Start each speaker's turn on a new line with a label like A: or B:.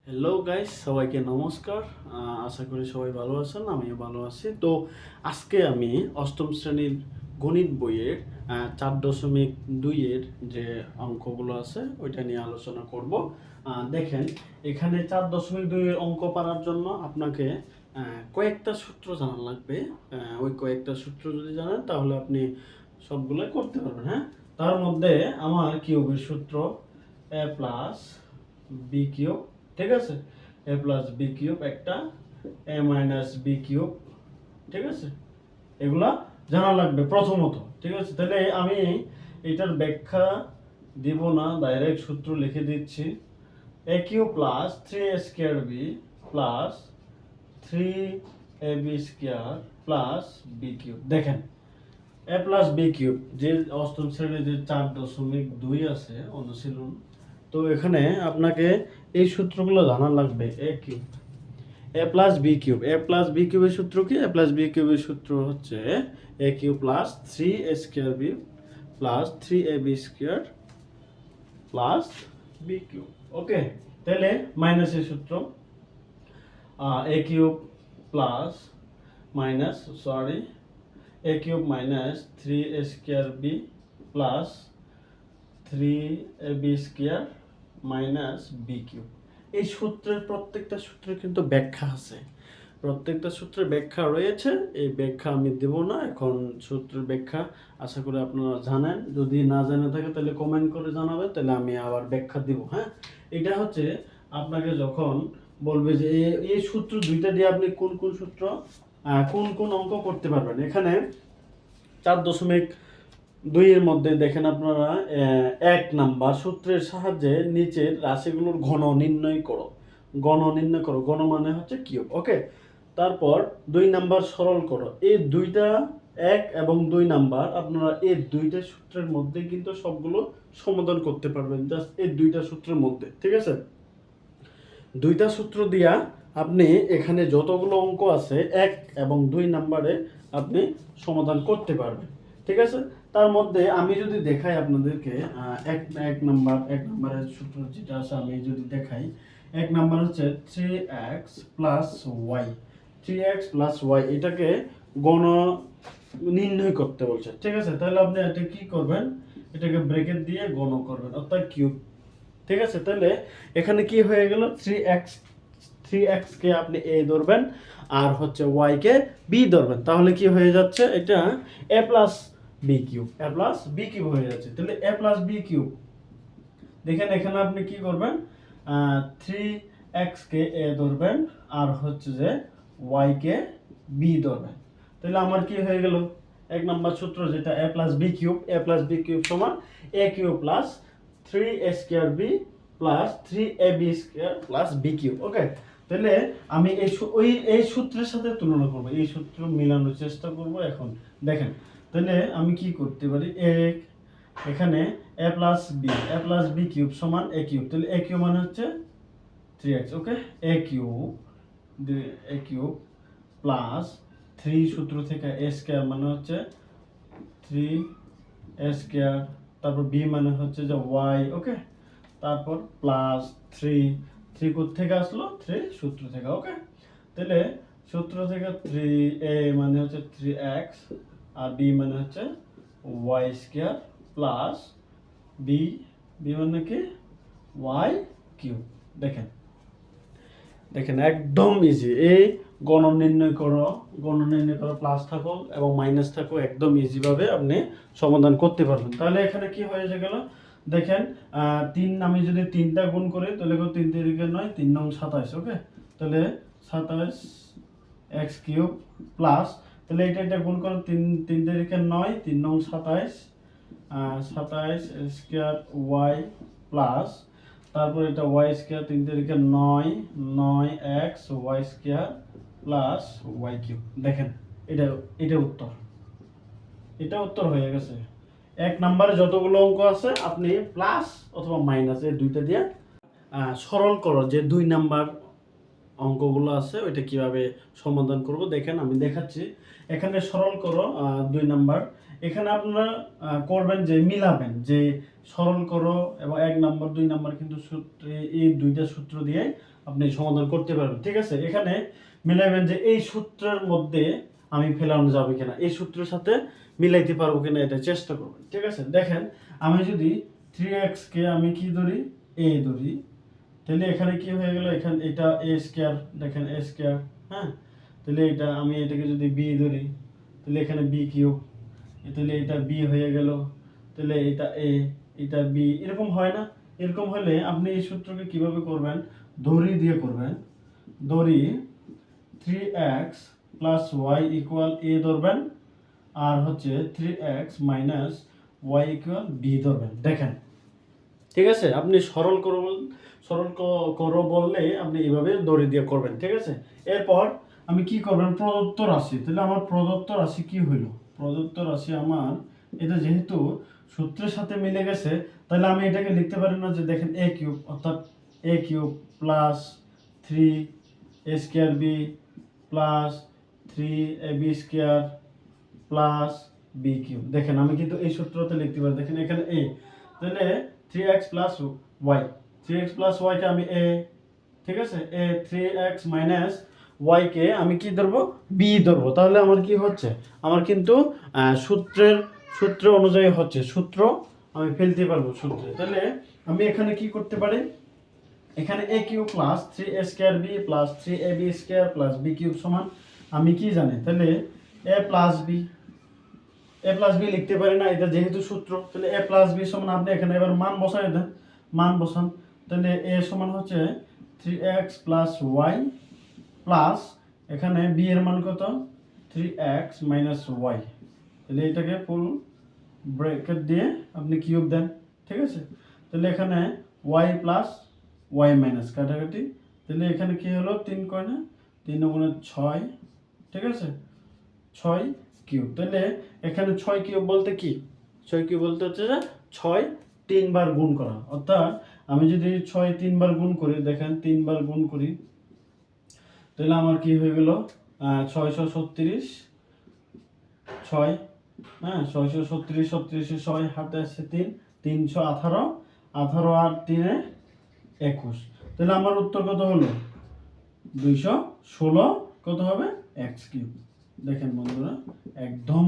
A: Hello guys, সবাইকে নমস্কার। আশা করি সবাই ভালো আছেন, আমিও ভালো আছি। তো আজকে আমি অষ্টম শ্রেণীর গণিত বইয়ের 4.2-এর যে অঙ্কগুলো আছে ওইটা নিয়ে আলোচনা করব। দেখেন, এখানে 4.2-এর অঙ্ক পারার জন্য আপনাকে কয়েকটা সূত্র জানা লাগবে। ওই কয়েকটা সূত্র যদি জানেন তাহলে আপনি সবগুলো করতে পারবেন। হ্যাঁ, তার মধ্যে আমার কিউবের সূত্র এ প্লাস বি কিউব, ঠিক আছে, এ প্লাস বি কিউব একটা, এ মাইনাস বি কিউব, ঠিক আছে, এগুলা জানা লাগবে প্রথমত। ঠিক আছে, তাহলে আমি এটার ব্যাখ্যা দিব না, ডাইরেক্ট সূত্র লিখে দিচ্ছি। A cube plus 3a² plus 3ab² plus B cube. দেখেন, এ প্লাস বি কিউব যে অষ্টম শ্রেণীর যে 4.2 আছে অনুশীলন, তো এখানে আপনাকে এই সূত্রগুলো জানা লাগবে। A cube a plus B cube, a plus b কিউবের সূত্র কি? এ প্লাস বি কিউবের সূত্র হচ্ছে a cube plus 3a² plus 3ab² plus B cube. Okay, তাহলে মাইনাসের সূত্র a cube plus minus a cube minus 3a² plus 3ab² minus b cube. এই সূত্রের প্রত্যেকটা সূত্রের কিন্তু ব্যাখ্যা আছে, প্রত্যেকটা সূত্রের ব্যাখ্যা রয়েছে। এই ব্যাখ্যা আমি দেব না এখন। সূত্রের ব্যাখ্যা আশা করি আপনারা জানেন, যদি না জেনে থাকে তাহলে কমেন্ট করে জানাবেন, তাহলে আমি আবার ব্যাখ্যা দিব। হ্যাঁ, এটা হচ্ছে আপনাকে যখন বলবে যে এই সূত্র দুইটা দিয়ে আপনি কোন কোন সূত্র কোন কোন অঙ্ক করতে পারবেন। এখানে 4.2 এর মধ্যে দেখেন আপনারা 1 নাম্বার সূত্রের সাহায্যে নিচের রাশিগুলোর ঘন নির্ণয় করো। ঘন মানে হচ্ছে কিউব। ওকে, তারপর 2 নাম্বার সরল করো। এই দুইটা 1 এবং 2 নাম্বার আপনারা এই দুইটা সূত্রের মধ্যে কিন্তু সবগুলো সমাধান করতে পারবেন, জাস্ট এই দুইটা সূত্রের মধ্যে। ঠিক আছে, দুইটা সূত্র দিয়া আপনি এখানে যতগুলো অঙ্ক আছে 1 এবং 2 নাম্বারে আপনি সমাধান করতে পারবেন। ঠিক আছে, তার মধ্যে আমি যদি দেখাই আপনাদেরকে এক নাম্বারের সূত্র যেটা আছে আমি যদি দেখাই, 1 নাম্বার হচ্ছে 3x plus Y. 3x plus Y এটাকে গণ নির্ণয় করতে বলছে। ঠিক আছে, তাহলে আপনি এটা কি করবেন, এটাকে ব্র্যাকেট দিয়ে গণ করবেন, অর্থাৎ কিউব। ঠিক আছে, তাহলে এখানে কি হয়ে গেল, 3x কে আপনি a ধরবেন আর হচ্ছে y কে b ধরবেন, তাহলে কি হয়ে যাচ্ছে, এটা a plus B cube, a plus B cube হয়ে যাচ্ছে। তাহলে a প্লাস বি কিউব, দেখেন এখানে আপনি কি করবেন, 3x কে a ধরবেন আর হচ্ছে যে y কে b ধরবেন। তাহলে আমার কি হয়ে গেল, এক নাম্বার সূত্র যেটা a প্লাস বি কিউব সমান a cube plus 3a² plus 3ab² plus B cube. Okay, তাহলে আমি এই সূত্রের সাথে তুলনা করব, এই সূত্র মিলানোর চেষ্টা করব। এখন দেখেন, তাহলে আমি কি করতে পারি, এখানে a প্লাস বি কিউব সমান a কিউব, তাহলে a কিউব মানে হচ্ছে 3x। Okay, a cube plus 3 সূত্র থেকে a² মানে হচ্ছে 3a², তারপর b মানে হচ্ছে যে y। ওকে, তারপর প্লাস 3 কোথা থেকে আসলো, 3 সূত্র থেকে। ওকে, তাহলে সূত্র থেকে 3a মানে হচ্ছে 3x আর b মানে হচ্ছে y² প্লাস b মানে কি y কিউব। দেখেন একদম ইজি। এই গণন নির্ণয় করো প্লাস থাকো এবং মাইনাস থাকো, একদম ইজি ভাবে আপনি সমাধান করতে পারবেন। তাহলে এখানে কি হয়ে গেল, দেখেন 3 আমি যদি 3টা গুণ করি তাহলে 3 3 9, 3 9 27। ওকে, তাহলে 27 x কিউব প্লাস, তাহলে এটা গুণ করো 3 3 9, 3 9 27, 27 y প্লাস, তারপর এটা y² 3 9 9x y² plus y cube. দেখেন এটা উত্তর হয়ে গেছে। এক নম্বরে যতগুলো অঙ্ক আছে আপনি প্লাস অথবা মাইনাস এই দুইটা দিয়ে সরল করো। যে 2 নাম্বার অঙ্কগুলো আছে ওইটা কিভাবে সমাধান করব দেখেন, আমি দেখাচ্ছি। এখানে সরল করো 2 নাম্বার, এখানে আপনারা করবেন যে মিলাবেন, যে সরল করো এবং 1 নাম্বার 2 নাম্বার কিন্তু সূত্রে এই দুইটা সূত্র দিয়ে আপনি সমাধান করতে পারবেন। ঠিক আছে, এখানে মিলাইবেন যে এই সূত্রের মধ্যে আমি ফেলানো যাবে কিনা, এই সূত্রের সাথে মিলাইতে পারবো কিনা, এটা চেষ্টা করবেন। ঠিক আছে, দেখেন আমি যদি 3x কে আমি কি ধরি, a ধরি, তাহলে এখানে কি হয়ে গেল, এখানে এটা a স্কয়ার, দেখেন a স্কয়ার, হ্যাঁ, তাহলে এটা আমি এটাকে যদি b ধরি, তাহলে এখানে b কিউব, তাহলে এটা b হয়ে গেল, তাহলে এটা a, এটা b, এরকম হয় না? এরকম হলে আপনি এই সূত্রকে কিভাবে করবেন, দড়ি দিয়ে করবেন। দড়ি 3x plus Y equal a ধরবেন, আর হচ্ছে 3x minus Y equal b ধরবেন। দেখেন, ঠিক আছে, আপনি করো বললে আপনি এইভাবে দড়ি দিয়ে করবেন। ঠিক আছে, এরপর আমি কি করবেন, প্রদত্ত রাশি, তাহলে আমার প্রদত্ত রাশি কি হইল, প্রদত্ত রাশি আমার এটা যেহেতু সূত্রের সাথে মিলে গেছে, তাহলে আমি এটাকে লিখতে পারি না যে দেখেন a কিউব, অর্থাৎ a cube plus 3a square b plus 3ab square plus b cube. দেখেন আমি কিন্তু এই সূত্রতে লিখতে পারি, দেখেন এখানে a, তাহলে 3x plus y, 3x plus y কে আমি a, ঠিক আছে, a 3x মাইনাস y কে আমি কি ধরবো, b ধরবো। তাহলে আমার কি হচ্ছে, আমার কিন্তু সূত্র অনুযায়ী হচ্ছে, সূত্র আমি ফেলতে পারবো সূত্রে। তাহলে আমি এখানে কি করতে পারি, এখানে a cube plus 3a square b plus 3ab square plus b cube সমান আমি কি জানি, তাহলে a প্লাস b লিখতে পারি না, এটা যেহেতু সূত্র, তাহলে a প্লাস b সমান, আপনি এখানে এবার মান বসাই দেন, মান বসান, তাহলে a সমান হচ্ছে 3x প্লাস y প্লাস এখানে b এর মান কত, 3x মাইনাস y, তাহলে এটাকে ফুল ব্র্যাকেট দিয়ে আপনি কিউব দেন। ঠিক আছে, তাহলে এখানে y প্লাস y মাইনাস কাটাকাটি, তাহলে এখানে কি হলো, 3 কয় না, 3 গুণে 6, ঠিক আছে, 6 কিউব। তাহলে এখানে 6 কিউব বলতে কি, 6 কিউব বলতে হচ্ছে যে 6 3 বার গুণ করা, অর্থাৎ আমি যদি 6 3 বার গুণ করি, দেখেন 3 বার গুণ করি, তাহলে আমার কি হয়ে গেল, 636, 6, হ্যাঁ 636, 36 6 হাতে আসছে 3, 318, 18 আর 3 21, তাহলে আমার উত্তর কত হলো, 216 কত হবে, x কিউব। দেখেন বন্ধুরা, একদম